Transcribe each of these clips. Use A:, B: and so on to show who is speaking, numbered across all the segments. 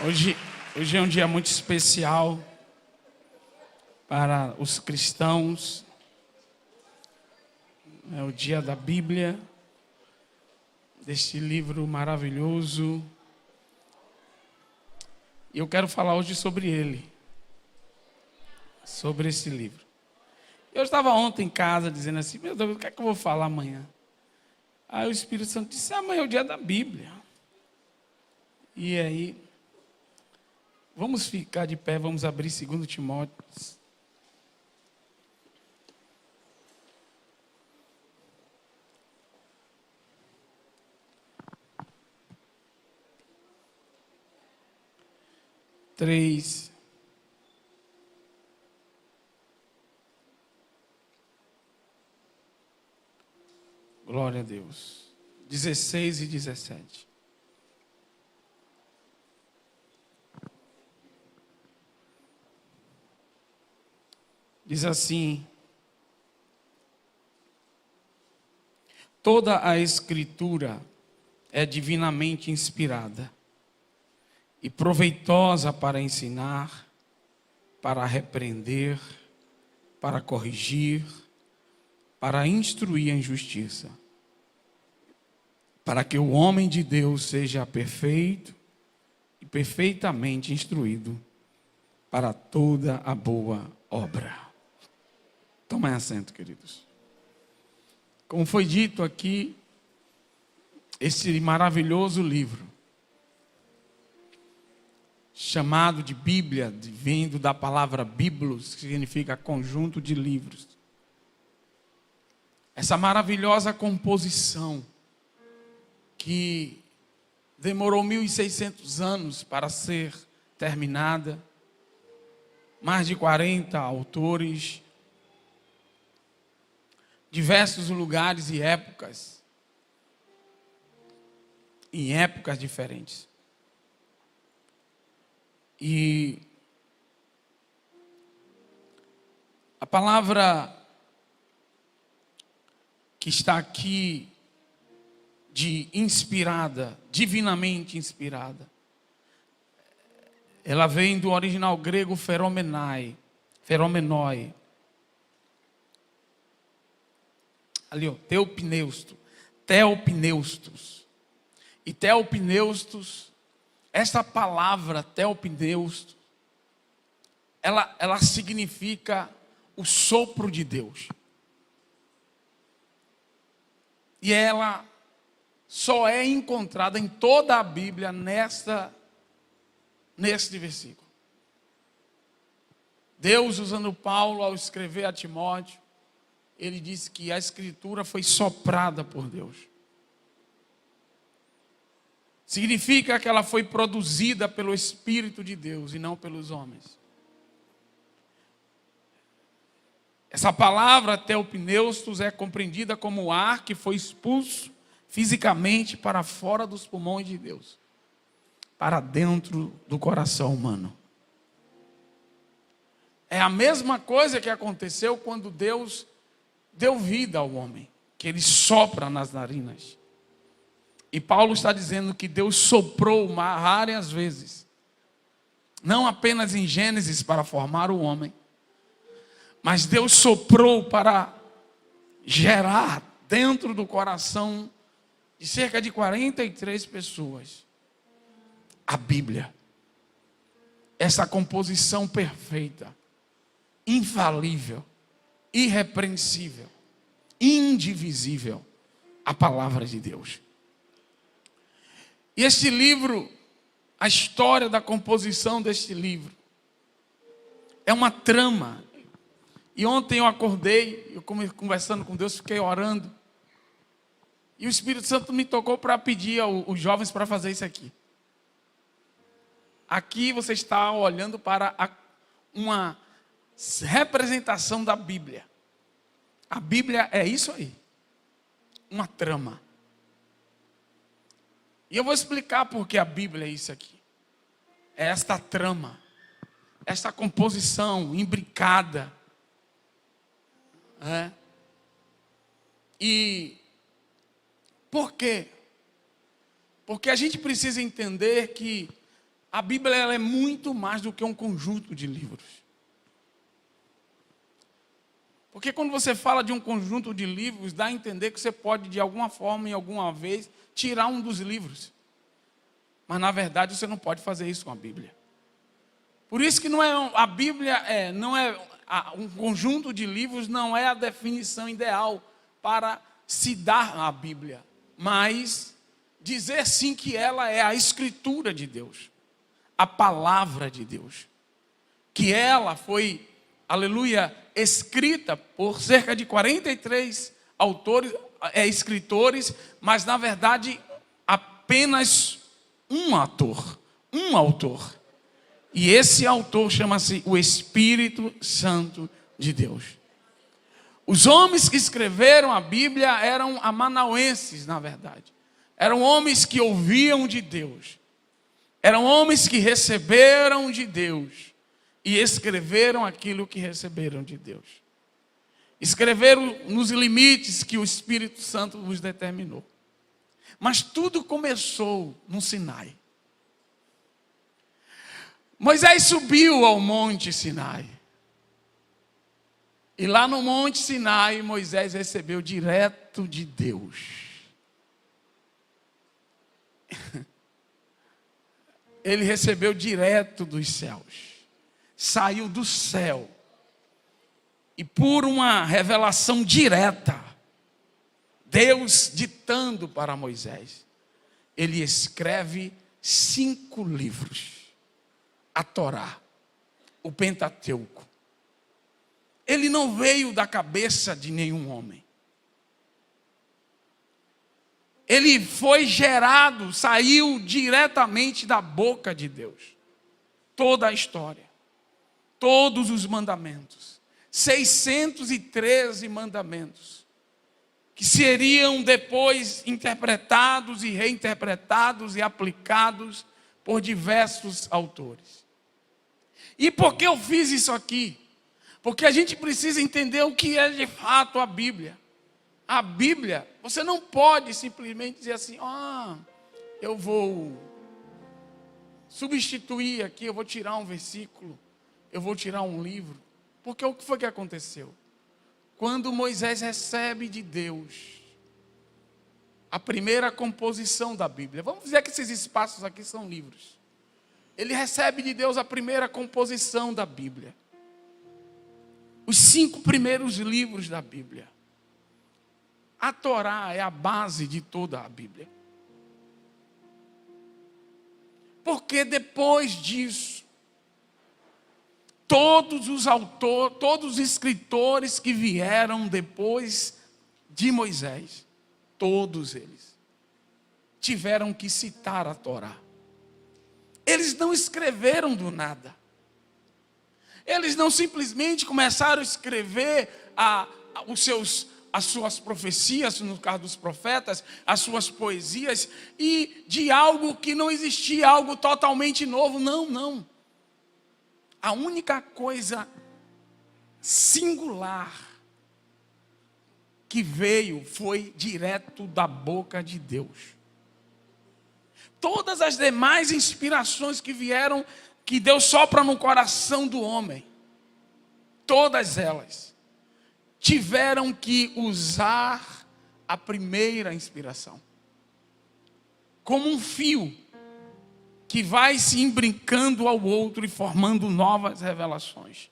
A: Hoje, hoje é um dia muito especial para os cristãos. É o dia da Bíblia, deste livro maravilhoso. E eu quero falar hoje sobre ele, sobre esse livro. Eu estava ontem em casa dizendo assim, meu Deus, o que é que eu vou falar amanhã? Aí o Espírito Santo disse, amanhã é o dia da Bíblia. E aí, vamos ficar de pé, vamos abrir 2 Timóteo. Três. Glória a Deus. 16 e 17. Diz assim: toda a Escritura é divinamente inspirada e proveitosa para ensinar, para repreender, para corrigir, para instruir em justiça, para que o homem de Deus seja perfeito e perfeitamente instruído para toda a boa obra. Tomem assento, queridos. Como foi dito aqui, esse maravilhoso livro, chamado de Bíblia, vindo da palavra biblos, que significa conjunto de livros. Essa maravilhosa composição, que demorou 1.600 anos para ser terminada, mais de 40 autores, diversos lugares e épocas, em épocas diferentes. E a palavra que está aqui de inspirada, divinamente inspirada, ela vem do original grego feromenoi. Ali, ó, teopneustos. E teopneustos, essa palavra teopneustos, ela significa o sopro de Deus. E ela só é encontrada em toda a Bíblia neste versículo. Deus, usando Paulo ao escrever a Timóteo, ele disse que a Escritura foi soprada por Deus. Significa que ela foi produzida pelo Espírito de Deus e não pelos homens. Essa palavra teopneustos é compreendida como o ar que foi expulso fisicamente para fora dos pulmões de Deus, para dentro do coração humano. É a mesma coisa que aconteceu quando Deus deu vida ao homem, que ele sopra nas narinas. E Paulo está dizendo que Deus soprou várias vezes, não apenas em Gênesis para formar o homem, mas Deus soprou para gerar dentro do coração de cerca de 43 pessoas a Bíblia. Essa composição perfeita, infalível, irrepreensível, indivisível, a palavra de Deus. E este livro, a história da composição deste livro, é uma trama. E ontem eu acordei, eu conversando com Deus, fiquei orando. E o Espírito Santo me tocou para pedir aos jovens para fazer isso aqui. Aqui você está olhando para uma representação da Bíblia. A Bíblia é isso aí, uma trama. E eu vou explicar por que a Bíblia é isso aqui. É esta trama, esta composição imbricada. E por quê? Porque a gente precisa entender que A Bíblia ela é muito mais do que um conjunto de livros. Porque quando você fala de um conjunto de livros, dá a entender que você pode, de alguma forma, em alguma vez, tirar um dos livros. Mas, na verdade, você não pode fazer isso com a Bíblia. Por isso que a Bíblia um conjunto de livros não é a definição ideal para se dar à Bíblia. Mas dizer sim que ela é a Escritura de Deus. A palavra de Deus. Que ela foi, aleluia, escrita por cerca de 43 escritores, mas na verdade apenas um autor. E esse autor chama-se o Espírito Santo de Deus. Os homens que escreveram a Bíblia eram amanauenses, na verdade. Eram homens que ouviam de Deus. Eram homens que receberam de Deus. E escreveram aquilo que receberam de Deus. Escreveram nos limites que o Espírito Santo nos determinou. Mas tudo começou no Sinai. Moisés subiu ao Monte Sinai. E lá no Monte Sinai, Moisés recebeu direto de Deus. Ele recebeu direto dos céus. Saiu do céu. E por uma revelação direta, Deus ditando para Moisés, ele escreve 5 livros. A Torá, o Pentateuco. Ele não veio da cabeça de nenhum homem. Ele foi gerado, saiu diretamente da boca de Deus. Toda a história. Todos os mandamentos. 613 mandamentos. Que seriam depois interpretados e reinterpretados e aplicados por diversos autores. E por que eu fiz isso aqui? Porque a gente precisa entender o que é de fato a Bíblia. A Bíblia, você não pode simplesmente dizer assim, eu vou substituir aqui, eu vou tirar um versículo, eu vou tirar um livro. Porque o que foi que aconteceu? Quando Moisés recebe de Deus a primeira composição da Bíblia, vamos dizer que esses espaços aqui são livros. Ele recebe de Deus a primeira composição da Bíblia. Os 5 primeiros livros da Bíblia. A Torá é a base de toda a Bíblia. Porque depois disso, todos os autores, todos os escritores que vieram depois de Moisés, todos eles tiveram que citar a Torá. Eles não escreveram do nada. Eles não simplesmente começaram a escrever as suas profecias, no caso dos profetas, as suas poesias, e de algo que não existia, algo totalmente novo. Não. A única coisa singular que veio foi direto da boca de Deus. Todas as demais inspirações que vieram, que Deus sopra no coração do homem, todas elas tiveram que usar a primeira inspiração. Como um fio que vai se imbrincando ao outro e formando novas revelações.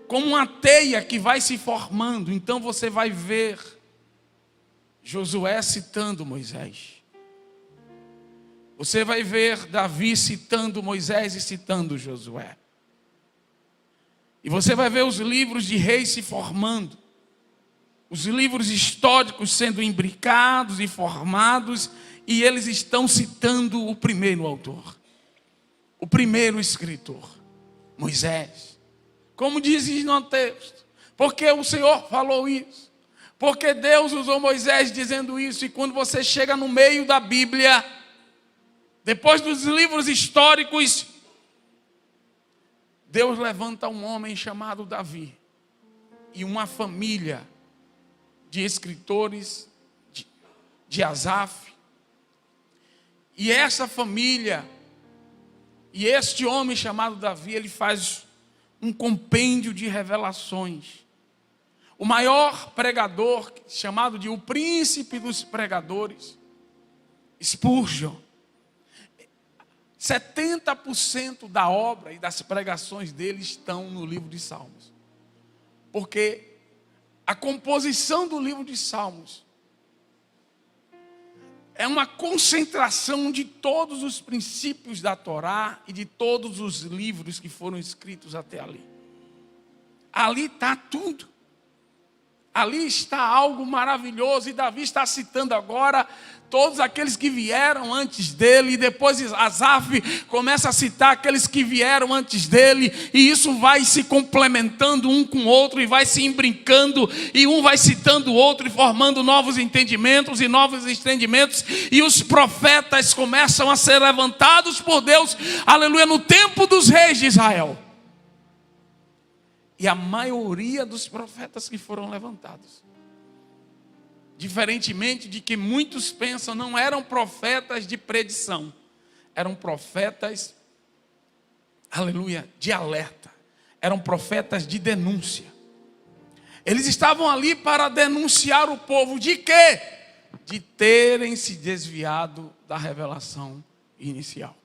A: Como uma teia que vai se formando, então você vai ver Josué citando Moisés. Você vai ver Davi citando Moisés e citando Josué. E você vai ver os livros de reis se formando. Os livros históricos sendo imbricados e formados. E eles estão citando o primeiro autor. O primeiro escritor. Moisés. Como diz no texto. Porque o Senhor falou isso. Porque Deus usou Moisés dizendo isso. E quando você chega no meio da Bíblia, depois dos livros históricos, Deus levanta um homem chamado Davi. E uma família de escritores, de Asaf. E essa família, e este homem chamado Davi, ele faz um compêndio de revelações. O maior pregador, chamado de o príncipe dos pregadores, Spurgeon, 70% da obra e das pregações dele estão no livro de Salmos. Porque a composição do livro de Salmos é uma concentração de todos os princípios da Torá e de todos os livros que foram escritos até ali. Ali está tudo. Ali está algo maravilhoso, e Davi está citando agora todos aqueles que vieram antes dele, e depois Asaf começa a citar aqueles que vieram antes dele, e isso vai se complementando um com o outro, e vai se imbrincando, e um vai citando o outro, e formando novos entendimentos, e novos entendimentos, e os profetas começam a ser levantados por Deus, aleluia, no tempo dos reis de Israel. E a maioria dos profetas que foram levantados, diferentemente de que muitos pensam, não eram profetas de predição, eram profetas, aleluia, de alerta, eram profetas de denúncia. Eles estavam ali para denunciar o povo de quê? De terem se desviado da revelação inicial.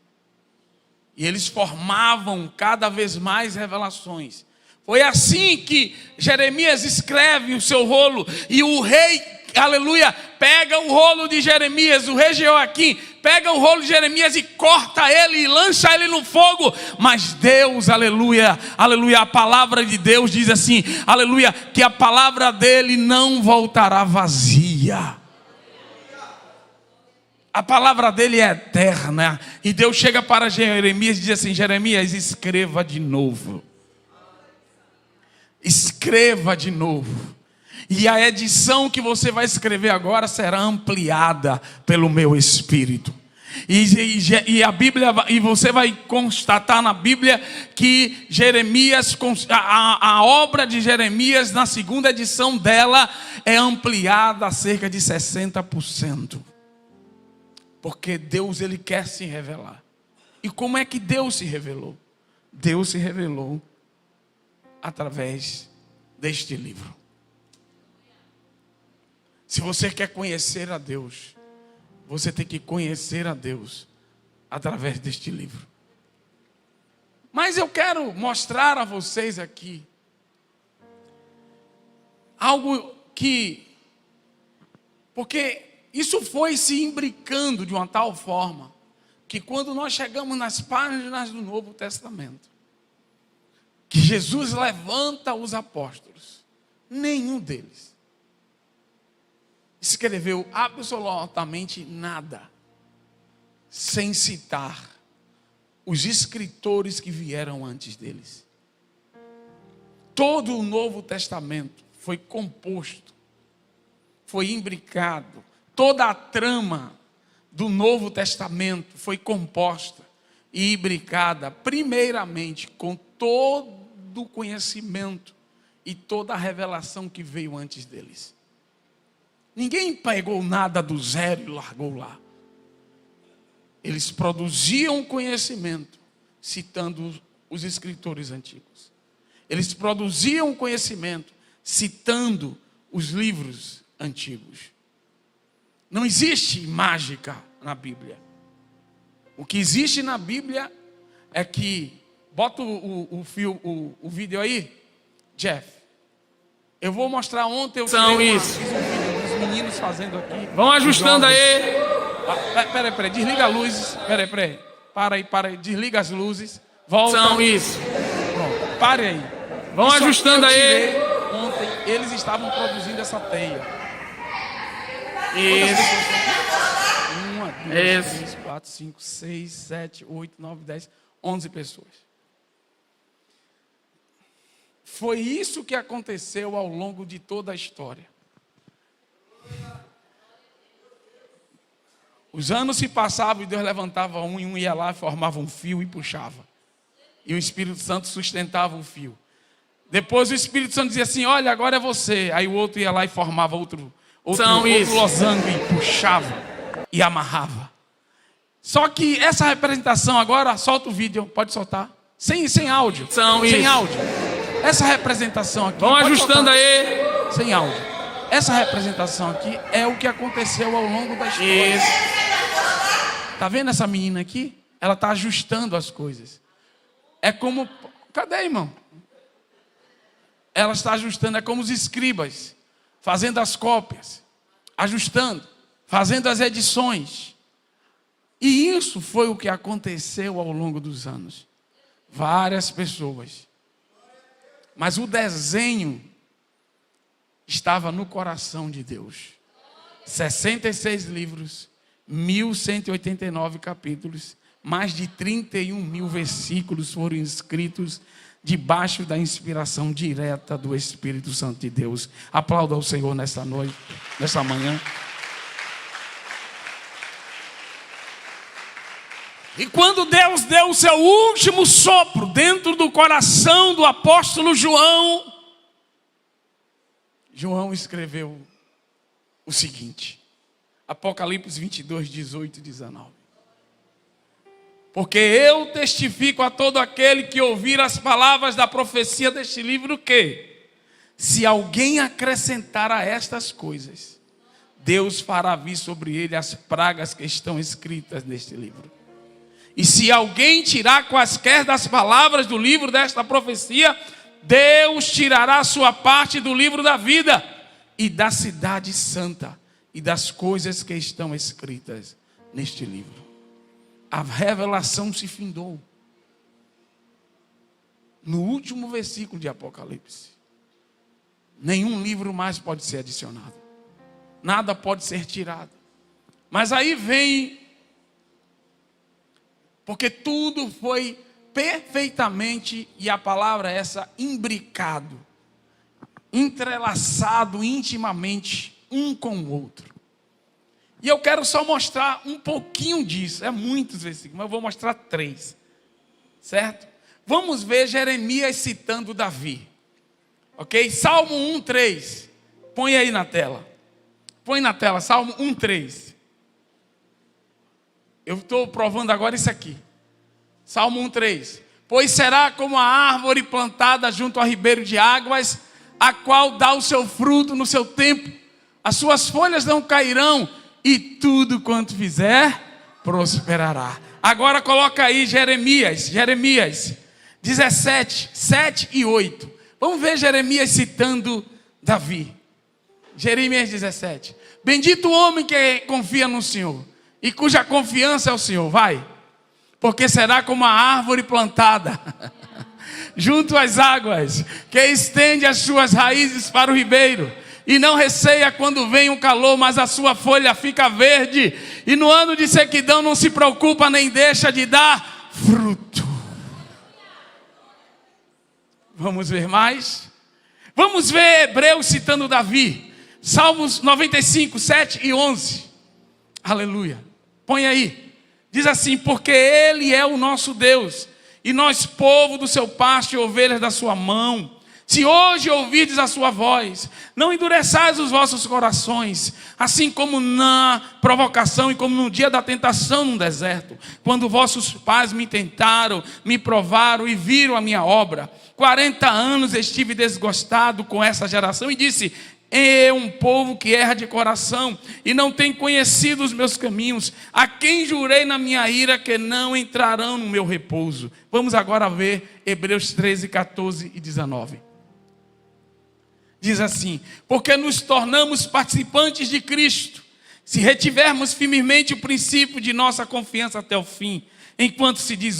A: E eles formavam cada vez mais revelações. Foi assim que Jeremias escreve o seu rolo, e o rei, aleluia, pega o rolo de Jeremias, o rei Jeoaquim, pega o rolo de Jeremias e corta ele e lança ele no fogo. Mas Deus, aleluia, aleluia, a palavra de Deus diz assim, aleluia, que a palavra dele não voltará vazia. A palavra dele é eterna. E Deus chega para Jeremias e diz assim: Jeremias, escreva de novo. Escreva de novo. E a edição que você vai escrever agora será ampliada pelo meu Espírito. E a Bíblia, e você vai constatar na Bíblia que Jeremias, a obra de Jeremias, na segunda edição dela, é ampliada a cerca de 60%. Porque Deus, ele quer se revelar. E como é que Deus se revelou? Deus se revelou através deste livro. Se você quer conhecer a Deus, você tem que conhecer a Deus através deste livro. Mas eu quero mostrar a vocês aqui algo que, porque isso foi se imbricando de uma tal forma que quando nós chegamos nas páginas do Novo Testamento, que Jesus levanta os apóstolos, nenhum deles escreveu absolutamente nada sem citar os escritores que vieram antes deles. Todo o Novo Testamento foi composto, foi imbricado, toda a trama do Novo Testamento foi composta e imbricada primeiramente com todo o conhecimento e toda a revelação que veio antes deles. Ninguém pegou nada do zero e largou lá. Eles produziam conhecimento citando os escritores antigos. Eles produziam conhecimento citando os livros antigos. Não existe mágica na Bíblia. O que existe na Bíblia é que, bota o vídeo aí, Jeff. Eu vou mostrar ontem. São isso. Os meninos fazendo aqui. Vão ajustando aí. Peraí, desliga as luzes. Peraí. Para aí, desliga as luzes. Volta. São isso. Pronto, pare aí. Vão isso ajustando aí. Ontem eles estavam produzindo essa teia. Isso. 1, 2, 3, 4, 5, 6, 7, 8, 9, 10, 11 pessoas. Foi isso que aconteceu ao longo de toda a história. Os anos se passavam e Deus levantava um, e um ia lá, formava um fio e puxava. E o Espírito Santo sustentava o fio. Depois o Espírito Santo dizia assim: olha, agora é você. Aí o outro ia lá e formava outro losango e puxava e amarrava. Só que essa representação agora, solta o vídeo, pode soltar. Sem áudio. Sem áudio. Essa representação aqui.
B: Vão ajustando aí.
A: Sem áudio. Essa representação aqui é o que aconteceu ao longo da história.
B: Isso.
A: Tá vendo essa menina aqui? Ela está ajustando as coisas. É como... Cadê, irmão? Ela está ajustando, é como os escribas, fazendo as cópias, ajustando, fazendo as edições. E isso foi o que aconteceu ao longo dos anos. Várias pessoas. Mas o desenho estava no coração de Deus. 66 livros, 1.189 capítulos, mais de 31 mil versículos foram escritos debaixo da inspiração direta do Espírito Santo de Deus. Aplauda ao Senhor nesta noite, nesta manhã. E quando Deus deu o seu último sopro dentro do coração do apóstolo João, João escreveu o seguinte, Apocalipse 22, 18 e 19. Porque eu testifico a todo aquele que ouvir as palavras da profecia deste livro que, se alguém acrescentar a estas coisas, Deus fará vir sobre ele as pragas que estão escritas neste livro. E se alguém tirar quaisquer das palavras do livro desta profecia, Deus tirará a sua parte do livro da vida e da cidade santa e das coisas que estão escritas neste livro. A revelação se findou no último versículo de Apocalipse. Nenhum livro mais pode ser adicionado. Nada pode ser tirado. Mas aí vem, porque tudo foi perfeitamente, e a palavra é essa, imbricado, entrelaçado intimamente um com o outro. E eu quero só mostrar um pouquinho disso. É muitos versículos, mas eu vou mostrar 3. Certo? Vamos ver Jeremias citando Davi. Ok? Salmo 1, 3. Põe aí na tela. Põe na tela, Salmo 1, 3. Eu estou provando agora isso aqui. Salmo 1, 3. Pois será como a árvore plantada junto ao ribeiro de águas, a qual dá o seu fruto no seu tempo. As suas folhas não cairão, e tudo quanto fizer, prosperará. Agora coloca aí Jeremias 17, 7 e 8. Vamos ver Jeremias citando Davi. Jeremias 17. Bendito o homem que confia no Senhor, e cuja confiança é o Senhor. Vai. Porque será como a árvore plantada junto às águas, que estende as suas raízes para o ribeiro, e não receia quando vem um calor, mas a sua folha fica verde, e no ano de sequidão não se preocupa nem deixa de dar fruto. Vamos ver mais? Vamos ver Hebreus citando Davi. Salmos 95, 7 e 11. Aleluia. Põe aí. Diz assim: porque Ele é o nosso Deus, e nós povo do seu pasto e ovelhas da sua mão. Se hoje ouvirdes a sua voz, não endureçais os vossos corações, assim como na provocação e como no dia da tentação no deserto, quando vossos pais me tentaram, me provaram e viram a minha obra. 40 anos estive desgostado com essa geração e disse: é um povo que erra de coração e não tem conhecido os meus caminhos, a quem jurei na minha ira que não entrarão no meu repouso. Vamos agora ver Hebreus 13, 14 e 19. Diz assim: porque nos tornamos participantes de Cristo, se retivermos firmemente o princípio de nossa confiança até o fim. Enquanto se diz,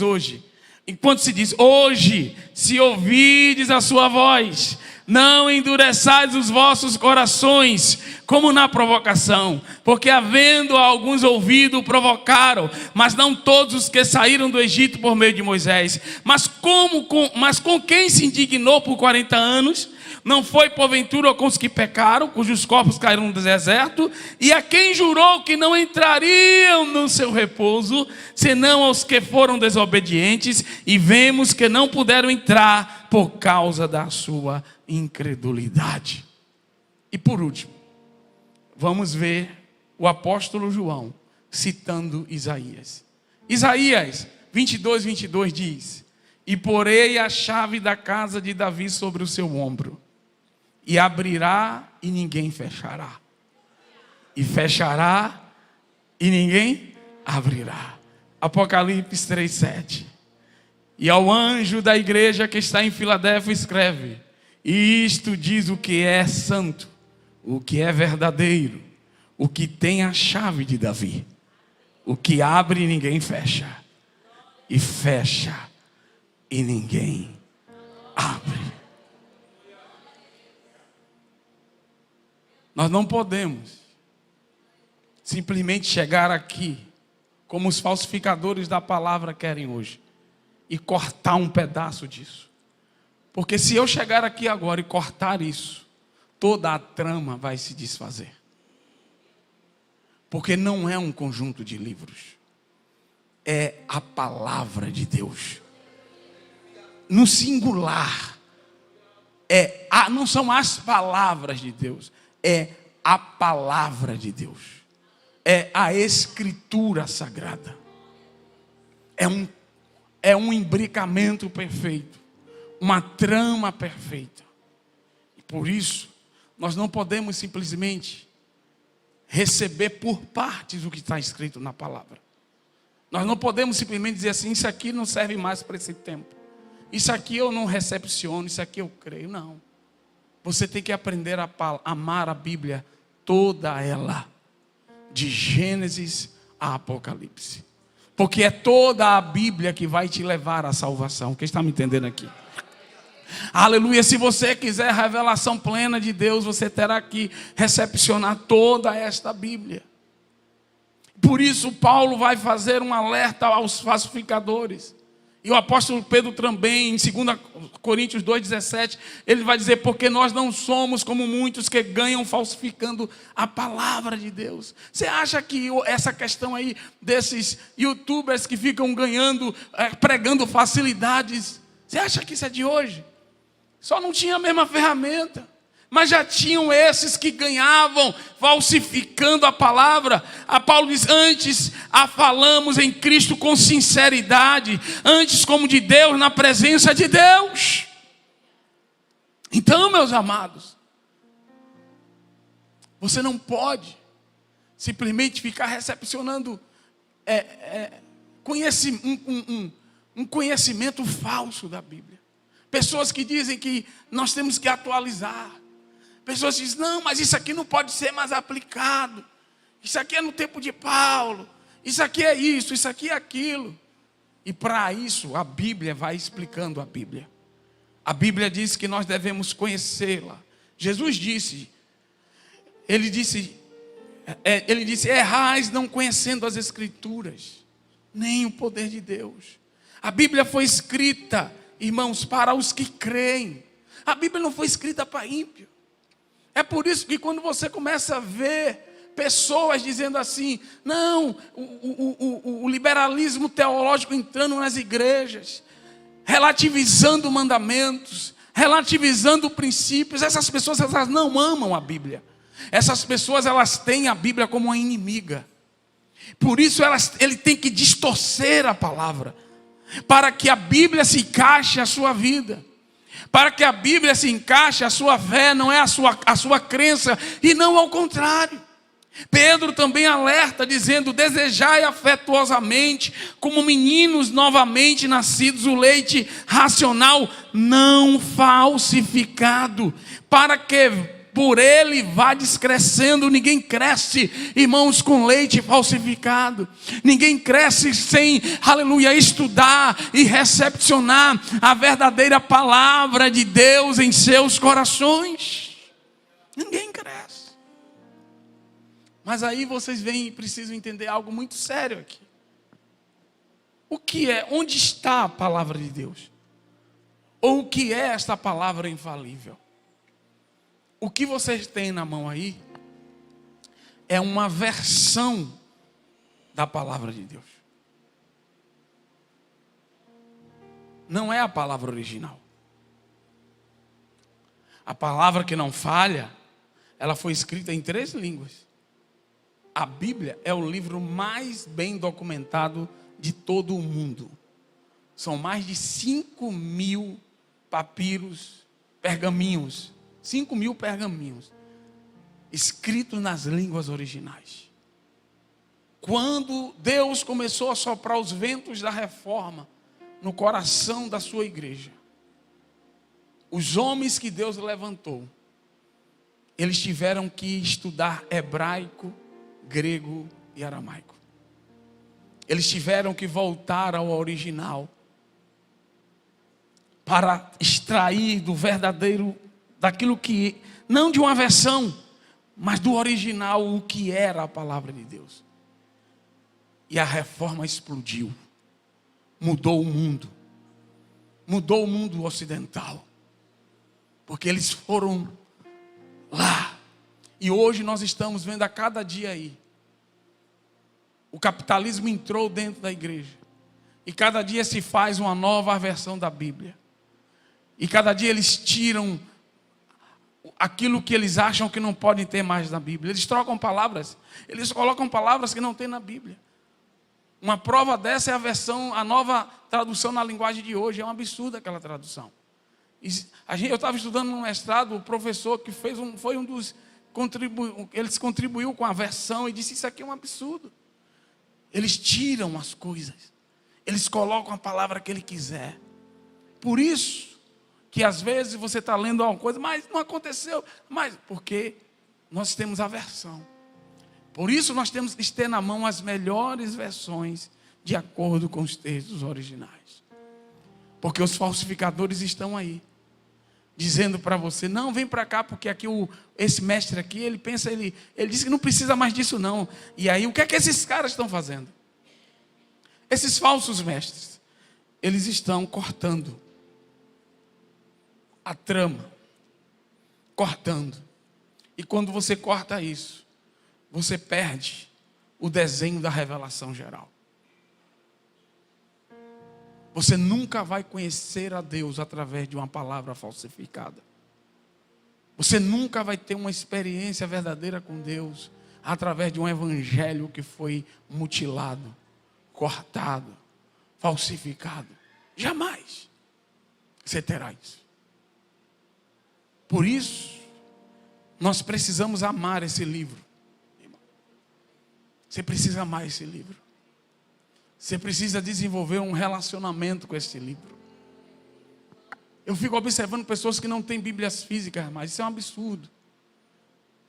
A: hoje, se ouvirdes a sua voz, não endureçais os vossos corações, como na provocação, porque havendo alguns ouvido, provocaram, mas não todos os que saíram do Egito por meio de Moisés. Mas com quem se indignou por 40 anos? Não foi porventura com os que pecaram, cujos corpos caíram no deserto, e a quem jurou que não entrariam no seu repouso, senão aos que foram desobedientes, e vemos que não puderam entrar por causa da sua incredulidade. E por último, vamos ver o apóstolo João citando Isaías. Isaías 22, 22 diz: e porei a chave da casa de Davi sobre o seu ombro, e abrirá e ninguém fechará, e fechará e ninguém abrirá. Apocalipse 3, 7. E ao anjo da igreja que está em Filadélfia escreve: e isto diz o que é santo, o que é verdadeiro, o que tem a chave de Davi, o que abre e ninguém fecha, e fecha e ninguém abre. Nós não podemos simplesmente chegar aqui, como os falsificadores da palavra querem hoje, e cortar um pedaço disso. Porque se eu chegar aqui agora e cortar isso, toda a trama vai se desfazer. Porque não é um conjunto de livros, é a palavra de Deus. No singular, não são as palavras de Deus, é a palavra de Deus. É a escritura sagrada. É um imbricamento perfeito, uma trama perfeita. E por isso, nós não podemos simplesmente receber por partes o que está escrito na palavra. Nós não podemos simplesmente dizer assim: isso aqui não serve mais para esse tempo, isso aqui eu não recepciono, isso aqui eu creio. Não. Você tem que aprender a amar a Bíblia toda ela, de Gênesis a Apocalipse. Porque é toda a Bíblia que vai te levar à salvação. Quem está me entendendo aqui? Aleluia. Se você quiser a revelação plena de Deus, você terá que recepcionar toda esta Bíblia. Por isso Paulo vai fazer um alerta aos falsificadores. E o apóstolo Pedro também, em 2 Coríntios 2,17, ele vai dizer: porque nós não somos como muitos que ganham falsificando a palavra de Deus. Você acha que essa questão aí desses youtubers que ficam ganhando, pregando facilidades, você acha que isso é de hoje? Só não tinha a mesma ferramenta, mas já tinham esses que ganhavam falsificando a palavra. A Paulo diz: antes a falamos em Cristo com sinceridade, antes como de Deus, na presença de Deus. Então, meus amados, você não pode simplesmente ficar recepcionando um conhecimento falso da Bíblia. Pessoas que dizem que nós temos que atualizar. Pessoas dizem: não, mas isso aqui não pode ser mais aplicado. Isso aqui é no tempo de Paulo. Isso aqui é isso aqui é aquilo. E para isso a Bíblia vai explicando a Bíblia. A Bíblia diz que nós devemos conhecê-la. Jesus disse, ele disse, errais não conhecendo as Escrituras, nem o poder de Deus. A Bíblia foi escrita, irmãos, para os que creem. A Bíblia não foi escrita para ímpio. É por isso que quando você começa a ver pessoas dizendo assim: não, o liberalismo teológico entrando nas igrejas, relativizando mandamentos, relativizando princípios, essas pessoas elas não amam a Bíblia. Essas pessoas elas têm a Bíblia como uma inimiga. Por isso ele tem que distorcer a palavra, para que a Bíblia se encaixe à sua vida. Para que a Bíblia se encaixe à sua fé, não é a sua crença, e não ao contrário. Pedro também alerta dizendo: desejai afetuosamente, como meninos novamente nascidos, o leite racional não falsificado, para que por ele vá descrescendo. Ninguém cresce, irmãos, com leite falsificado. Ninguém cresce sem, aleluia, estudar e recepcionar a verdadeira palavra de Deus em seus corações. Ninguém cresce. Mas aí vocês vêm e precisam entender algo muito sério aqui. O que é? Onde está a palavra de Deus? Ou o que é esta palavra infalível? O que vocês têm na mão aí é uma versão da palavra de Deus. Não é a palavra original. A palavra que não falha, ela foi escrita em 3 línguas. A Bíblia é o livro mais bem documentado de todo o mundo. São mais de 5.000 papiros, pergaminhos. 5.000 pergaminhos. Escritos nas línguas originais. Quando Deus começou a soprar os ventos da reforma no coração da sua igreja, os homens que Deus levantou, eles tiveram que estudar hebraico, grego e aramaico. Eles tiveram que voltar ao original para extrair do verdadeiro, daquilo que, não de uma versão, mas do original, o que era a palavra de Deus. E a reforma explodiu. Mudou o mundo. Mudou o mundo ocidental. Porque eles foram lá. E hoje nós estamos vendo a cada dia aí. O capitalismo entrou dentro da igreja. E cada dia se faz uma nova versão da Bíblia. E cada dia eles tiram aquilo que eles acham que não podem ter mais na Bíblia. Eles trocam palavras. Eles colocam palavras que não tem na Bíblia. Uma prova dessa é a nova tradução na linguagem de hoje. É um absurdo aquela tradução. Eu estava estudando no mestrado, o professor que foi um dos eles contribuiu com a versão e disse: isso aqui é um absurdo. Eles tiram as coisas. Eles colocam a palavra que ele quiser. Por isso que às vezes você está lendo alguma coisa, mas não aconteceu. Mas porque nós temos a versão. Por isso nós temos que ter na mão as melhores versões de acordo com os textos originais. Porque os falsificadores estão aí, dizendo para você: não, vem para cá, porque aqui esse mestre aqui, ele pensa, ele diz que não precisa mais disso não. E aí o que é que esses caras estão fazendo? Esses falsos mestres, eles estão cortando a trama, cortando. E quando você corta isso, você perde o desenho da revelação geral. Você nunca vai conhecer a Deus através de uma palavra falsificada. Você nunca vai ter uma experiência verdadeira com Deus através de um evangelho que foi mutilado, cortado, falsificado. Jamais você terá isso. Por isso, nós precisamos amar esse livro. Você precisa amar esse livro. Você precisa desenvolver um relacionamento com esse livro. Eu fico observando pessoas que não têm Bíblias físicas, mas isso é um absurdo.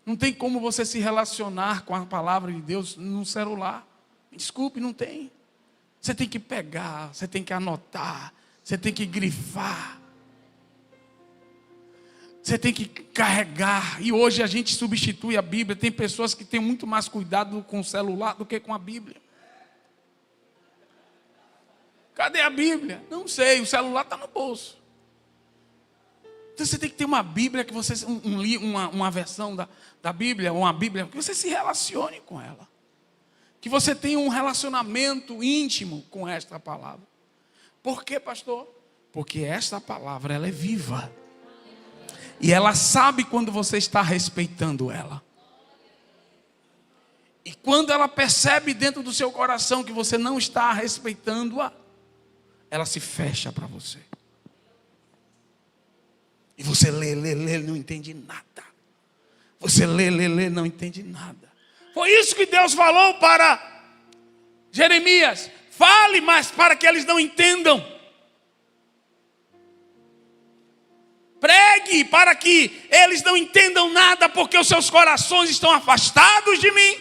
A: Não tem como você se relacionar com a palavra de Deus no celular. Me desculpe, não tem. Você tem que pegar, você tem que anotar, você tem que grifar. Você tem que carregar. E hoje a gente substitui a Bíblia. Tem pessoas que têm muito mais cuidado com o celular do que com a Bíblia. Cadê a Bíblia? Não sei, o celular está no bolso. Então você tem que ter uma Bíblia, que você, uma versão da Bíblia, uma Bíblia, que você se relacione com ela. Que você tenha um relacionamento íntimo com esta palavra. Por quê, pastor? Porque esta palavra, ela é viva. E ela sabe quando você está respeitando ela. E quando ela percebe dentro do seu coração que você não está respeitando-a, ela se fecha para você. E você lê, não entende nada. Você lê, não entende nada. Foi isso que Deus falou para Jeremias: fale, mas para que eles não entendam. Pregue para que eles não entendam nada, porque os seus corações estão afastados de mim.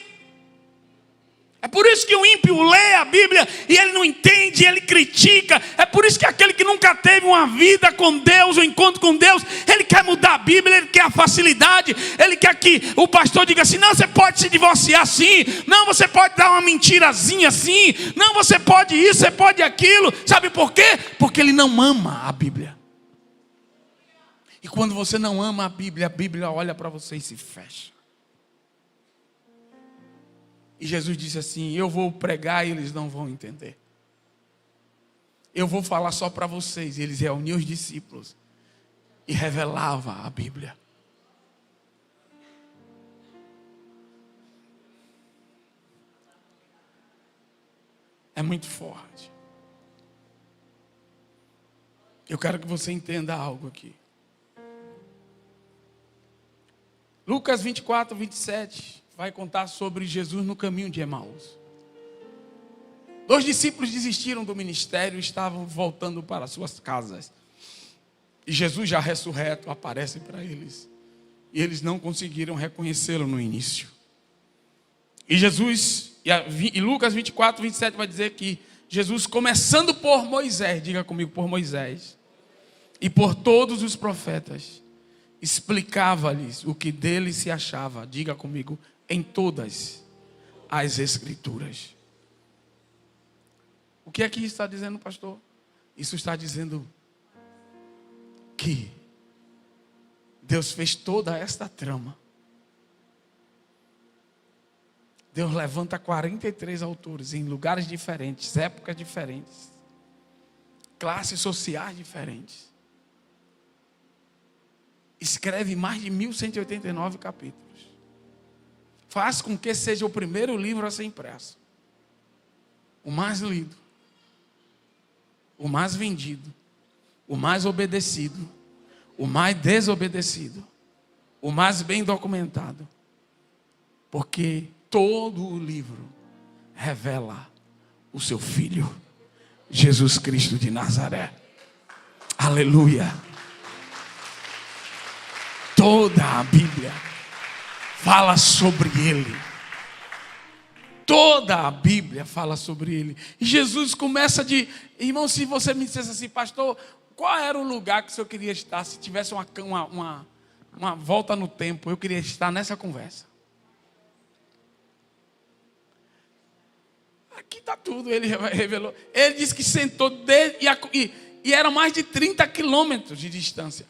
A: É por isso que o ímpio lê a Bíblia e ele não entende, ele critica. É por isso que aquele que nunca teve uma vida com Deus, um encontro com Deus, ele quer mudar a Bíblia, ele quer a facilidade, ele quer que o pastor diga assim: não, você pode se divorciar assim, não, você pode dar uma mentirazinha assim, não, você pode isso, você pode aquilo. Sabe por quê? Porque ele não ama a Bíblia. E quando você não ama a Bíblia olha para você e se fecha. E Jesus disse assim: eu vou pregar e eles não vão entender. Eu vou falar só para vocês. E eles reuniam os discípulos e revelava a Bíblia. é muito forte. Eu quero que você entenda algo aqui. Lucas 24, 27 vai contar sobre Jesus no caminho de Emaús. 2 discípulos desistiram do ministério e estavam voltando para suas casas. E Jesus, já ressurreto, aparece para eles. E eles não conseguiram reconhecê-lo no início. E Jesus, e Lucas 24, 27 vai dizer que Jesus, começando por Moisés, diga comigo, por Moisés, e por todos os profetas, explicava-lhes o que dele se achava, diga comigo, em todas as Escrituras. O que é que isso está dizendo, pastor? Isso está dizendo que Deus fez toda esta trama. Deus levanta 43 autores em lugares diferentes, épocas diferentes, classes sociais diferentes. Escreve mais de 1189 capítulos. Faz com que seja o primeiro livro a ser impresso. O mais lido. O mais vendido. O mais obedecido. O mais desobedecido. O mais bem documentado. Porque todo o livro revela o seu Filho, Jesus Cristo de Nazaré. Aleluia. Toda a Bíblia fala sobre Ele. Toda a Bíblia fala sobre Ele. E Jesus começa de... Irmão, se você me dissesse assim, pastor, qual era o lugar que o senhor queria estar? Se tivesse uma volta no tempo, eu queria estar nessa conversa. Aqui está tudo, ele revelou. Ele disse que sentou e era mais de 30 quilômetros de distância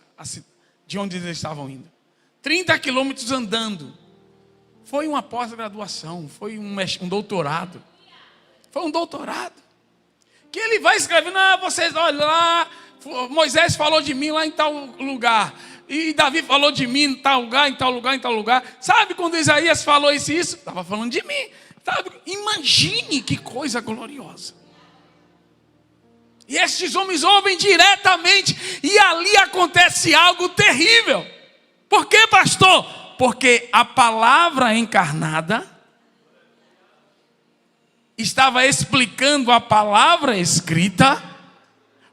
A: de onde eles estavam indo. 30 quilômetros andando. Foi uma pós-graduação, foi um doutorado. Foi um doutorado. Que ele vai escrevendo, vocês, olha lá, Moisés falou de mim lá em tal lugar. E Davi falou de mim em tal lugar, em tal lugar, em tal lugar. Sabe quando Isaías falou isso? Estava falando de mim. Sabe? Imagine que coisa gloriosa. E estes homens ouvem diretamente. E ali acontece algo terrível. Por quê, pastor? Porque a palavra encarnada estava explicando a palavra escrita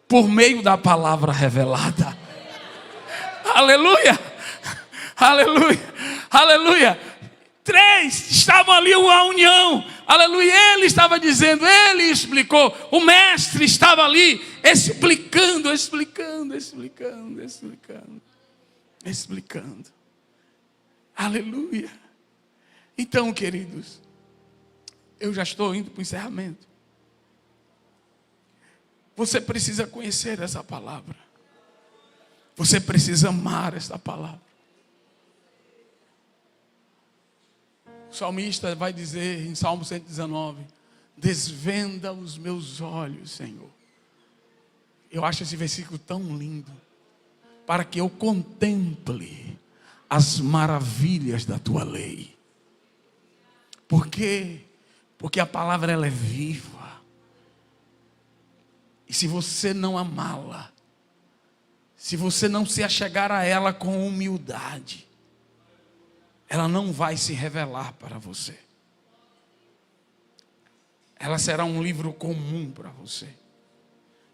A: por meio da palavra revelada. Aleluia! Aleluia! Aleluia! 3 estavam ali uma união. Aleluia! Ele estava dizendo, ele explicou. O mestre estava ali explicando. Aleluia! Então, queridos, eu já estou indo para o encerramento. Você precisa conhecer essa palavra. Você precisa amar essa palavra. O salmista vai dizer em Salmo 119: desvenda os meus olhos, Senhor. Eu acho esse versículo tão lindo. Para que eu contemple as maravilhas da tua lei. Por quê? Porque a palavra ela é viva. E se você não amá-la, se você não se achegar a ela com humildade, ela não vai se revelar para você. Ela será um livro comum para você.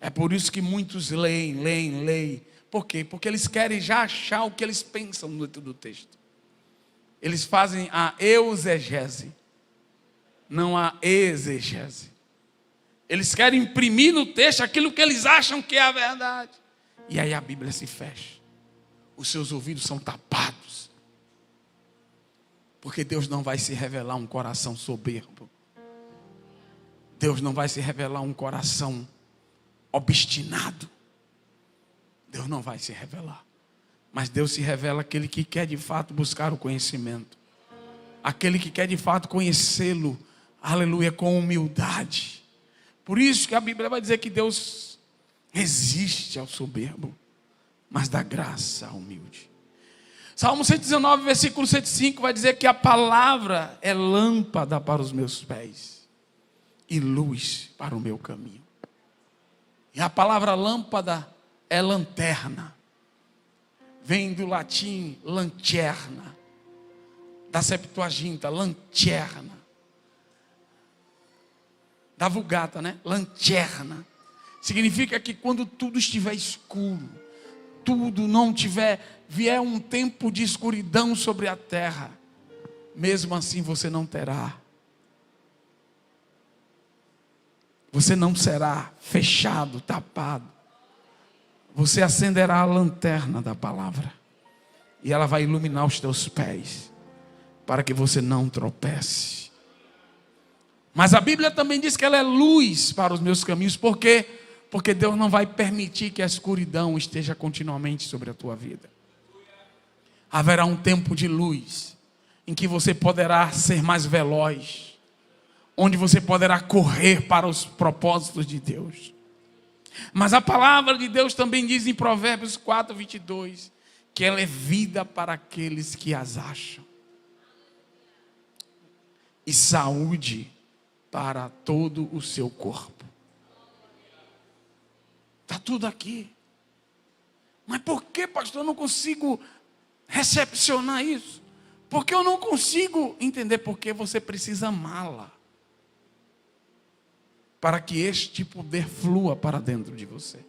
A: É por isso que muitos leem. Por quê? Porque eles querem já achar o que eles pensam dentro do texto. Eles fazem a eusegese, não a exegese. Eles querem imprimir no texto aquilo que eles acham que é a verdade. E aí a Bíblia se fecha. Os seus ouvidos são tapados. Porque Deus não vai se revelar um coração soberbo. Deus não vai se revelar um coração obstinado. Deus não vai se revelar. Mas Deus se revela aquele que quer de fato buscar o conhecimento. Aquele que quer de fato conhecê-lo, aleluia, com humildade. Por isso que a Bíblia vai dizer que Deus resiste ao soberbo, mas dá graça ao humilde. Salmo 119, versículo 105 vai dizer que a palavra é lâmpada para os meus pés e luz para o meu caminho. E a palavra lâmpada é lanterna. Vem do latim lanterna, da Septuaginta, lanterna. Da Vulgata, né? Lanterna. Significa que quando tudo estiver escuro, tudo não tiver, vier um tempo de escuridão sobre a terra, mesmo assim você não terá. Você não será fechado, tapado. Você acenderá a lanterna da palavra. E ela vai iluminar os teus pés, para que você não tropece. Mas a Bíblia também diz que ela é luz para os meus caminhos. Por quê? Porque Deus não vai permitir que a escuridão esteja continuamente sobre a tua vida. Haverá um tempo de luz, em que você poderá ser mais veloz, onde você poderá correr para os propósitos de Deus. Mas a palavra de Deus também diz em Provérbios 4:22, que ela é vida para aqueles que as acham, e saúde para todo o seu corpo. Está tudo aqui. Mas por que, pastor, eu não consigo recepcionar isso? Porque eu não consigo entender porque você precisa amá-la, para que este poder flua para dentro de você.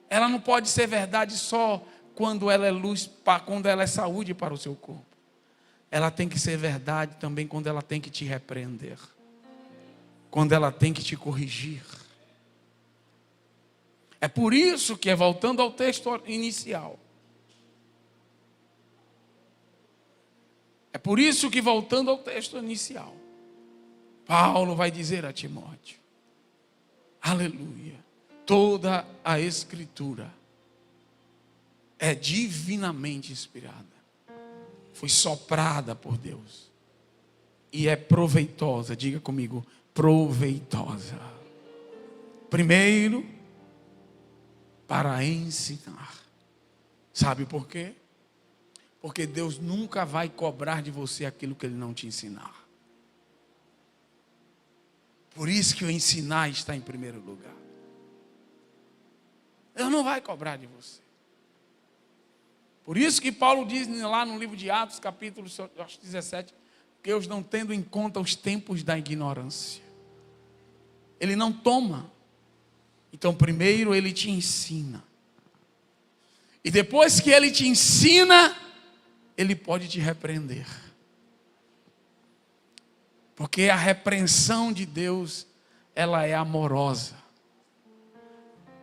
A: Ela não pode ser verdade só quando ela é luz, quando ela é saúde para o seu corpo. Ela tem que ser verdade também quando ela tem que te repreender, quando ela tem que te corrigir. É por isso que, voltando ao texto inicial, Paulo vai dizer a Timóteo, aleluia, toda a Escritura é divinamente inspirada, foi soprada por Deus e é proveitosa. Diga comigo, proveitosa. Primeiro, para ensinar. Sabe por quê? Porque Deus nunca vai cobrar de você aquilo que Ele não te ensinar. Por isso que o ensinar está em primeiro lugar. Deus não vai cobrar de você. Por isso que Paulo diz lá no livro de Atos, capítulo 17, que Deus não tendo em conta os tempos da ignorância. Ele não toma. Então primeiro Ele te ensina. E depois que Ele te ensina, Ele pode te repreender. Porque a repreensão de Deus, ela é amorosa.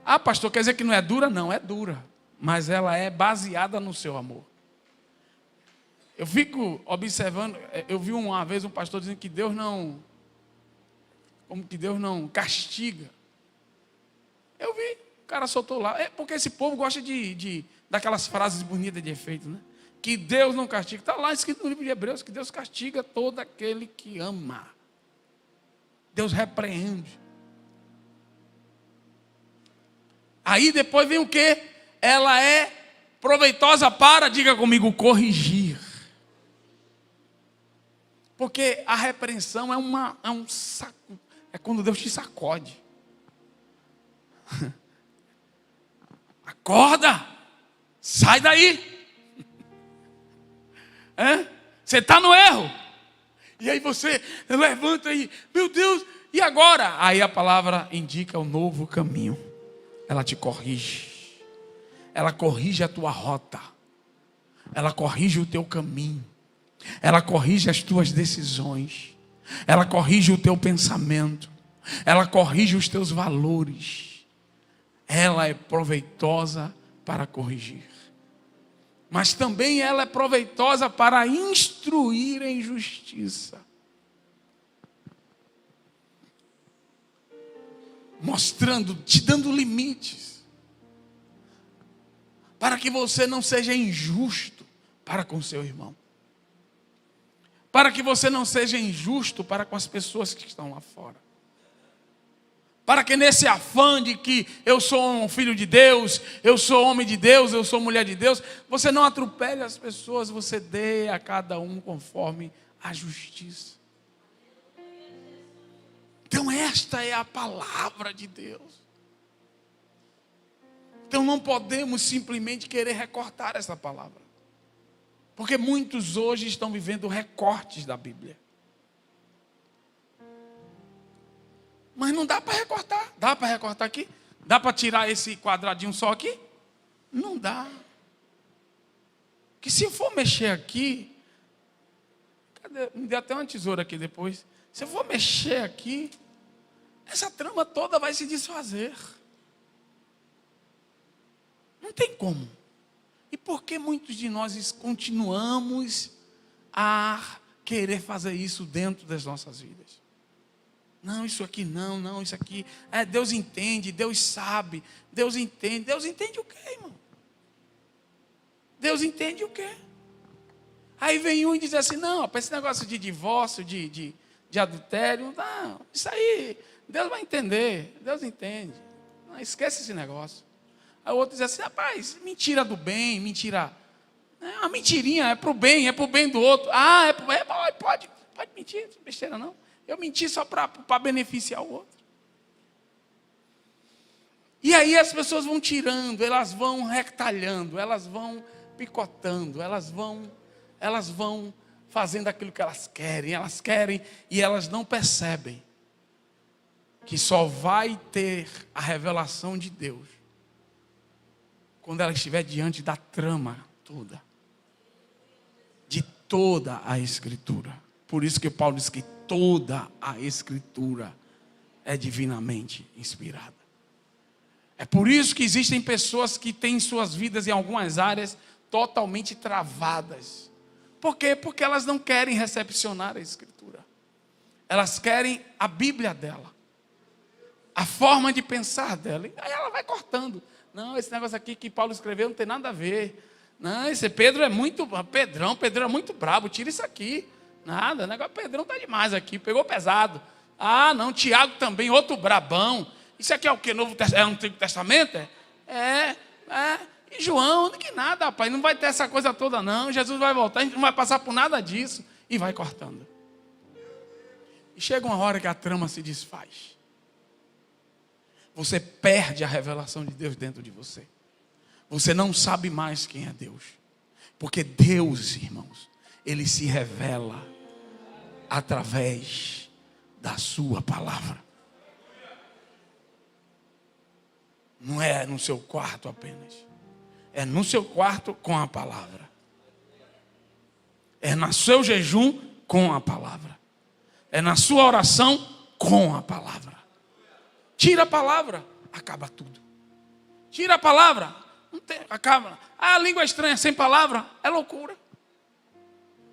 A: Ah, pastor, quer dizer que não é dura? Não, é dura. Mas ela é baseada no seu amor. Eu fico observando, eu vi uma vez um pastor dizendo que Deus não castiga. Eu vi, o cara soltou lá. É porque esse povo gosta daquelas frases bonitas de efeito, né? Que Deus não castiga. Está lá escrito no livro de Hebreus que Deus castiga todo aquele que ama. Deus repreende. Aí depois vem o quê? Ela é proveitosa para, diga comigo, corrigir. Porque a repreensão é um saco. É quando Deus te sacode. Acorda! Sai daí! Você está no erro. E aí você levanta aí, meu Deus, e agora? Aí a palavra indica o novo caminho. Ela te corrige. Ela corrige a tua rota. Ela corrige o teu caminho. Ela corrige as tuas decisões. Ela corrige o teu pensamento. Ela corrige os teus valores. Ela é proveitosa para corrigir. Mas também ela é proveitosa para instruir em justiça. Mostrando, te dando limites. Para que você não seja injusto para com seu irmão. Para que você não seja injusto para com as pessoas que estão lá fora. Para que nesse afã de que eu sou um filho de Deus, eu sou homem de Deus, eu sou mulher de Deus, você não atropele as pessoas, você dê a cada um conforme a justiça. Então esta é a palavra de Deus. Então não podemos simplesmente querer recortar essa palavra. Porque muitos hoje estão vivendo recortes da Bíblia. Mas não dá para recortar. Dá para recortar aqui? Dá para tirar esse quadradinho só aqui? Não dá. Que se eu for mexer aqui, me dê até uma tesoura aqui depois. Se eu for mexer aqui, essa trama toda vai se desfazer. Não tem como. E por que muitos de nós continuamos a querer fazer isso dentro das nossas vidas? Não, isso aqui não, isso aqui. Deus entende, Deus sabe, Deus entende. Deus entende o quê, irmão? Deus entende o quê? Aí vem um e diz assim, não, para esse negócio de divórcio, de adultério, não, isso aí, Deus vai entender, Deus entende. Não, esquece esse negócio. Aí o outro diz assim, rapaz, mentira do bem, mentira. É uma mentirinha, é para o bem do outro. Pode mentir, besteira não. Eu menti só para beneficiar o outro. E aí as pessoas vão tirando, elas vão retalhando, elas vão picotando, elas vão fazendo aquilo que elas querem e elas não percebem que só vai ter a revelação de Deus quando ela estiver diante da trama toda, de toda a Escritura. Por isso que Paulo diz que toda a Escritura é divinamente inspirada. É por isso que existem pessoas que têm suas vidas em algumas áreas totalmente travadas. Por quê? Porque elas não querem recepcionar a Escritura. Elas querem a Bíblia dela, a forma de pensar dela. Aí ela vai cortando. Não, esse negócio aqui que Paulo escreveu não tem nada a ver. Não, esse Pedro é muito... Pedrão é muito brabo, tira isso aqui. Nada, o negócio Pedrão está demais aqui, pegou pesado. Não, Tiago também, outro brabão. Isso aqui é o que? É um Antigo Testamento? E João, que nada, rapaz, não vai ter essa coisa toda não. Jesus vai voltar, a gente não vai passar por nada disso. E vai cortando. E chega uma hora que a trama se desfaz. Você perde a revelação de Deus dentro de você. Você não sabe mais quem é Deus. Porque Deus, irmãos, Ele se revela através da sua palavra. Não é no seu quarto apenas. É no seu quarto com a palavra. É no seu jejum com a palavra. É na sua oração com a palavra. Tira a palavra, acaba tudo. Tira a palavra, não tem, acaba. A língua estranha sem palavra é loucura.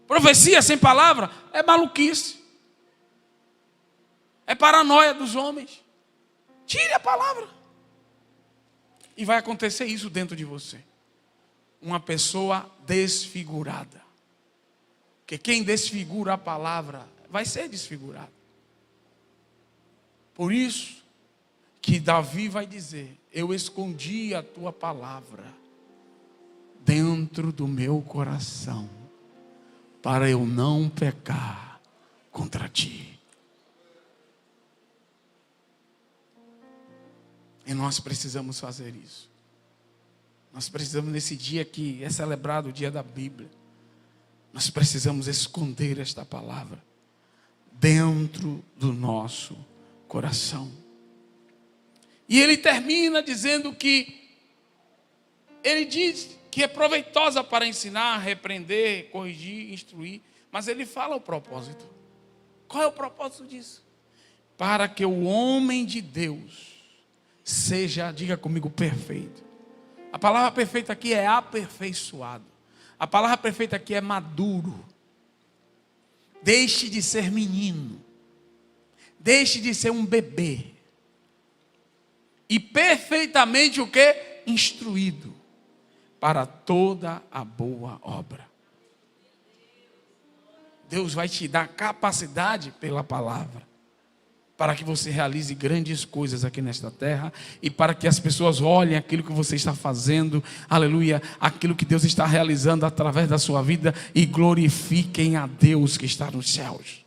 A: Profecia sem palavra é maluquice. É paranoia dos homens. Tire a palavra. E vai acontecer isso dentro de você. Uma pessoa desfigurada. Porque quem desfigura a palavra vai ser desfigurado. Por isso que Davi vai dizer, eu escondi a tua palavra dentro do meu coração, para eu não pecar contra ti. E nós precisamos fazer isso. Nós precisamos, nesse dia que é celebrado o dia da Bíblia, nós precisamos esconder esta palavra dentro do nosso coração. E ele termina dizendo que ele diz que é proveitosa para ensinar, repreender, corrigir, instruir. Mas ele fala o propósito. Qual é o propósito disso? Para que o homem de Deus seja, diga comigo, perfeito. A palavra perfeita aqui é aperfeiçoado. A palavra perfeita aqui é maduro. Deixe de ser menino. Deixe de ser um bebê. E perfeitamente o que? Instruído para toda a boa obra. Deus vai te dar capacidade pela palavra, para que você realize grandes coisas aqui nesta terra, e para que as pessoas olhem aquilo que você está fazendo, aleluia, aquilo que Deus está realizando através da sua vida, e glorifiquem a Deus que está nos céus.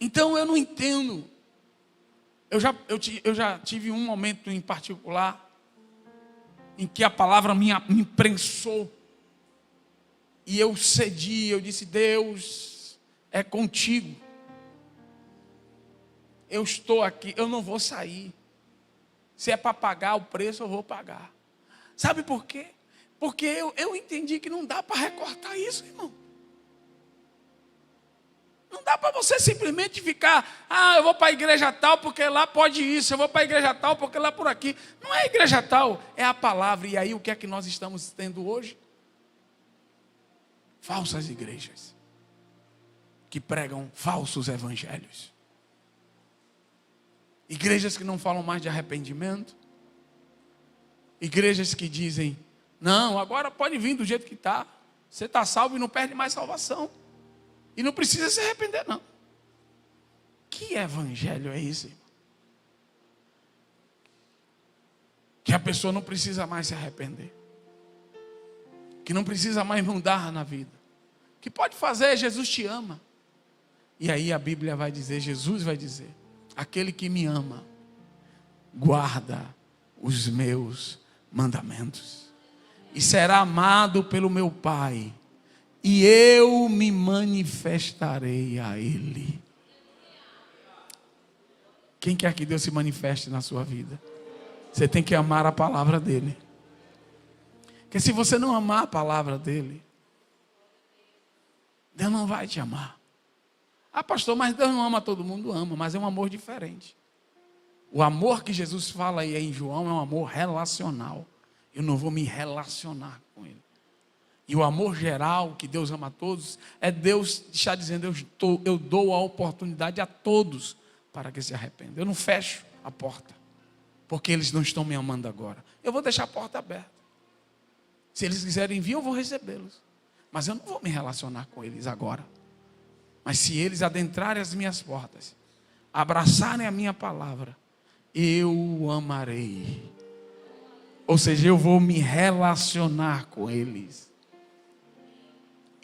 A: Então eu não entendo. Eu já tive um momento em particular em que a palavra me imprensou. E eu cedi, eu disse: Deus, é contigo. Eu estou aqui, eu não vou sair. Se é para pagar o preço, eu vou pagar. Sabe por quê? Porque eu entendi que não dá para recortar isso, irmão. Não dá para você simplesmente ficar: eu vou para a igreja tal porque lá pode isso, eu vou para a igreja tal porque lá por aqui. Não é a igreja tal, é a palavra. E aí o que é que nós estamos tendo hoje? Falsas igrejas que pregam falsos evangelhos. Igrejas que não falam mais de arrependimento. Igrejas que dizem: não, agora pode vir do jeito que está. Você está salvo e não perde mais salvação. E não precisa se arrepender, não. Que evangelho é esse, irmão? Que a pessoa não precisa mais se arrepender. Que não precisa mais mudar na vida. Que pode fazer, Jesus te ama. E aí a Bíblia vai dizer, Jesus vai dizer: aquele que me ama, guarda os meus mandamentos. E será amado pelo meu Pai. E eu me manifestarei a Ele. Quem quer que Deus se manifeste na sua vida? Você tem que amar a palavra dEle. Porque se você não amar a palavra dEle, Deus não vai te amar. Pastor, mas Deus não ama todo mundo. Ama, mas é um amor diferente. O amor que Jesus fala aí em João é um amor relacional. Eu não vou me relacionar com Ele. E o amor geral, que Deus ama a todos, é Deus está dizendo: eu dou a oportunidade a todos para que se arrependam. Eu não fecho a porta, porque eles não estão me amando agora. Eu vou deixar a porta aberta. Se eles quiserem vir, eu vou recebê-los. Mas eu não vou me relacionar com eles agora. Mas se eles adentrarem as minhas portas, abraçarem a minha palavra, eu o amarei. Ou seja, eu vou me relacionar com eles.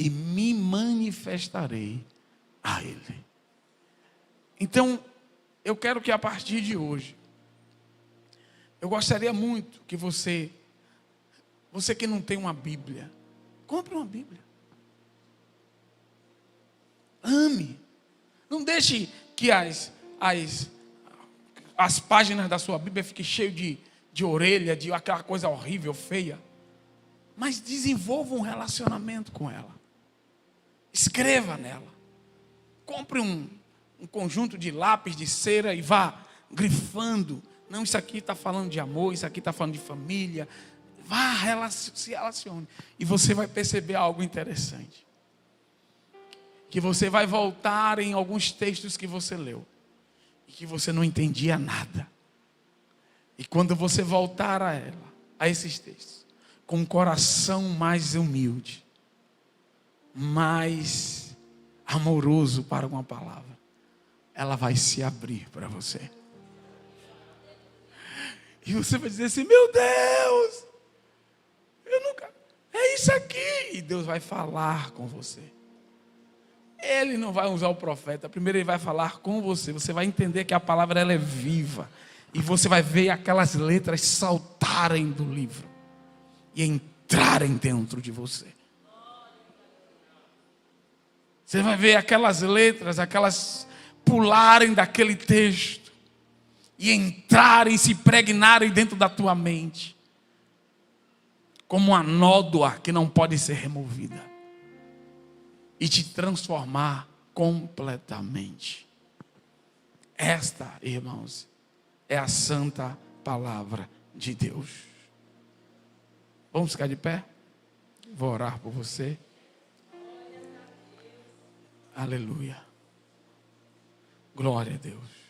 A: E me manifestarei a Ele. Então, eu quero que a partir de hoje, eu gostaria muito que você que não tem uma Bíblia, compre uma Bíblia. Ame. Não deixe que as páginas da sua Bíblia fiquem cheias de orelha, de aquela coisa horrível, feia. Mas desenvolva um relacionamento com ela. Escreva nela. Compre um conjunto de lápis, de cera e vá grifando. Não, isso aqui está falando de amor, isso aqui está falando de família. Se relacione. E você vai perceber algo interessante. Que você vai voltar em alguns textos que você leu. E que você não entendia nada. E quando você voltar a esses textos, com um coração mais humilde, mais amoroso para uma palavra, ela vai se abrir para você. E você vai dizer assim: meu Deus, eu nunca, é isso aqui. E Deus vai falar com você. Ele não vai usar o profeta. Primeiro ele vai falar com você. Você vai entender que a palavra ela é viva. E você vai ver aquelas letras saltarem do livro e entrarem dentro de você. Você vai ver aquelas letras, aquelas pularem daquele texto e entrarem, se impregnarem dentro da tua mente, como uma nódoa que não pode ser removida, e te transformar completamente. Esta, irmãos, é a santa palavra de Deus. Vamos ficar de pé? Vou orar por você. Aleluia. Glória a Deus.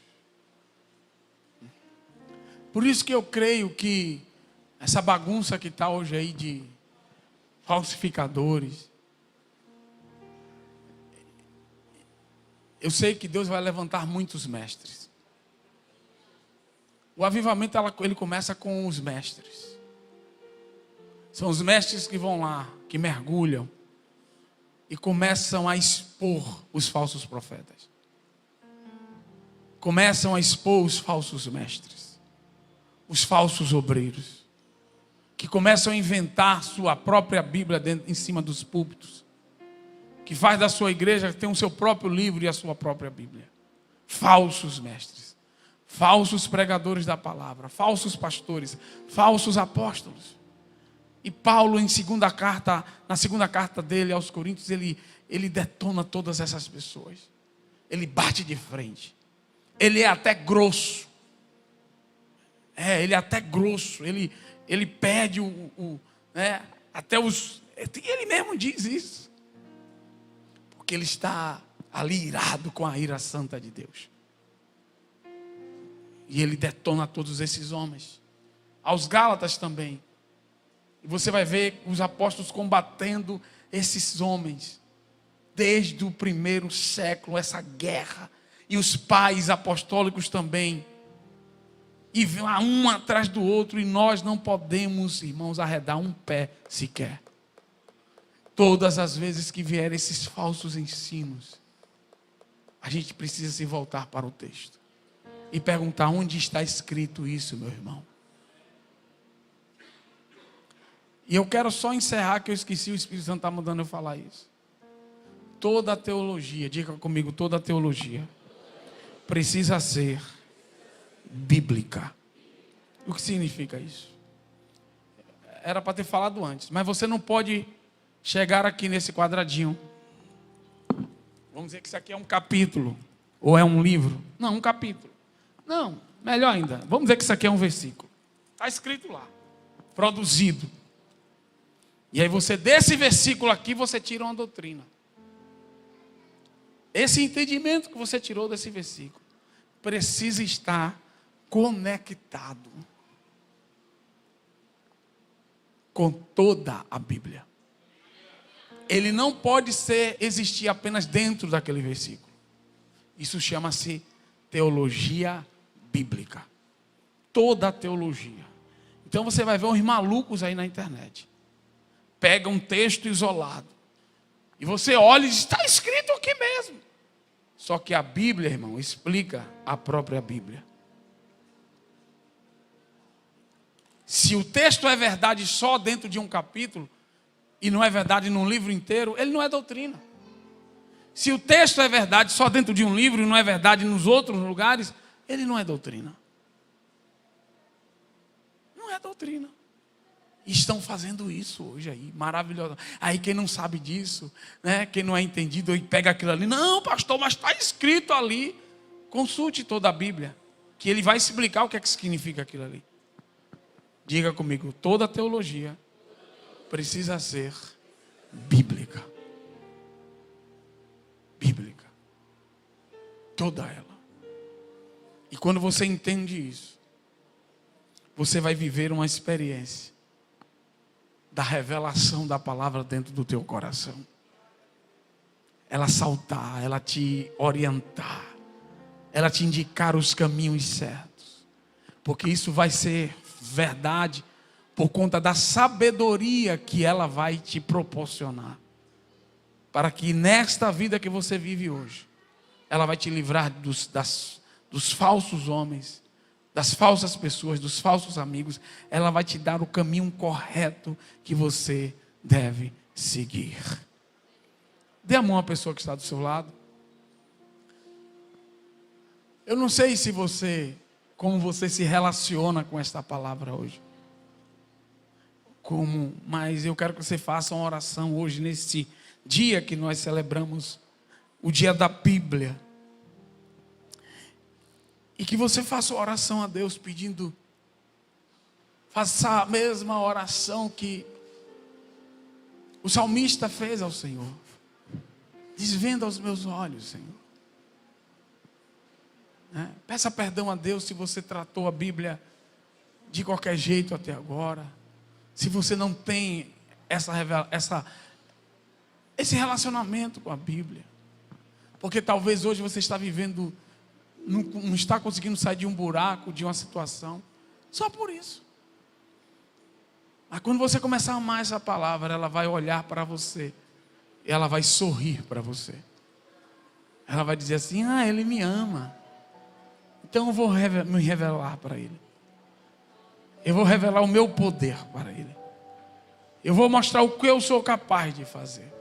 A: Por isso que eu creio que essa bagunça que está hoje aí de falsificadores, eu sei que Deus vai levantar muitos mestres. O avivamento ele começa com os mestres. São os mestres que vão lá, que mergulham e começam a expor os falsos profetas. começam a expor os falsos mestres, os falsos obreiros, que começam a inventar sua própria Bíblia em cima dos púlpitos, que faz da sua igreja ter o seu próprio livro e a sua própria Bíblia. Falsos mestres, falsos pregadores da palavra, falsos pastores, falsos apóstolos. E Paulo, na segunda carta dele aos Coríntios, ele detona todas essas pessoas. Ele bate de frente. Ele é até grosso. Ele é até grosso. Ele pede até os... Ele mesmo diz isso. Porque ele está ali irado com a ira santa de Deus. E ele detona todos esses homens. Aos Gálatas também. E você vai ver os apóstolos combatendo esses homens. Desde o primeiro século, essa guerra. E os pais apostólicos também. E um atrás do outro. E nós não podemos, irmãos, arredar um pé sequer. Todas as vezes que vierem esses falsos ensinos, a gente precisa se voltar para o texto. E perguntar onde está escrito isso, meu irmão. E eu quero só encerrar, que eu esqueci, o Espírito Santo está mandando eu falar isso. Toda a teologia, diga comigo, toda a teologia precisa ser bíblica. O que significa isso? Era para ter falado antes, mas você não pode chegar aqui nesse quadradinho. Vamos dizer que isso aqui é um capítulo, ou é um livro. Não, um capítulo. Não, melhor ainda, vamos dizer que isso aqui é um versículo. Está escrito lá, produzido. E aí você, desse versículo aqui, você tira uma doutrina. Esse entendimento que você tirou desse versículo precisa estar conectado com toda a Bíblia. Ele não pode existir apenas dentro daquele versículo. Isso chama-se teologia bíblica. Toda a teologia. Então você vai ver uns malucos aí na internet. Pega um texto isolado. E você olha e diz, está escrito aqui mesmo. Só que a Bíblia, irmão, explica a própria Bíblia. Se o texto é verdade só dentro de um capítulo, e não é verdade num livro inteiro, ele não é doutrina. Se o texto é verdade só dentro de um livro, e não é verdade nos outros lugares, ele não é doutrina. Não é doutrina. Estão fazendo isso hoje aí, maravilhoso. Aí quem não sabe disso, né, quem não é entendido, e pega aquilo ali. Não, pastor, mas está escrito ali. Consulte toda a Bíblia, que ele vai explicar o que é que significa aquilo ali. Diga comigo, toda teologia precisa ser bíblica. Bíblica. Toda ela. E quando você entende isso, você vai viver uma experiência da revelação da palavra dentro do teu coração. Ela saltar, ela te orientar, ela te indicar os caminhos certos. Porque isso vai ser verdade por conta da sabedoria que ela vai te proporcionar. Para que nesta vida que você vive hoje, ela vai te livrar dos falsos homens, das falsas pessoas, dos falsos amigos. Ela vai te dar o caminho correto que você deve seguir. Dê a mão à pessoa que está do seu lado. Eu não sei como você se relaciona com esta palavra hoje. Mas eu quero que você faça uma oração hoje, nesse dia que nós celebramos o dia da Bíblia. E que você faça uma oração a Deus pedindo, faça a mesma oração que o salmista fez ao Senhor. Desvenda os meus olhos, Senhor. Peça perdão a Deus se você tratou a Bíblia de qualquer jeito até agora. Se você não tem esse relacionamento com a Bíblia. Porque talvez hoje você está vivendo, não está conseguindo sair de um buraco, de uma situação. Só por isso. Mas quando você começar a amar essa palavra, ela vai olhar para você. E ela vai sorrir para você. Ela vai dizer assim, ele me ama. Então eu vou me revelar para ele. Eu vou revelar o meu poder para ele. Eu vou mostrar o que eu sou capaz de fazer.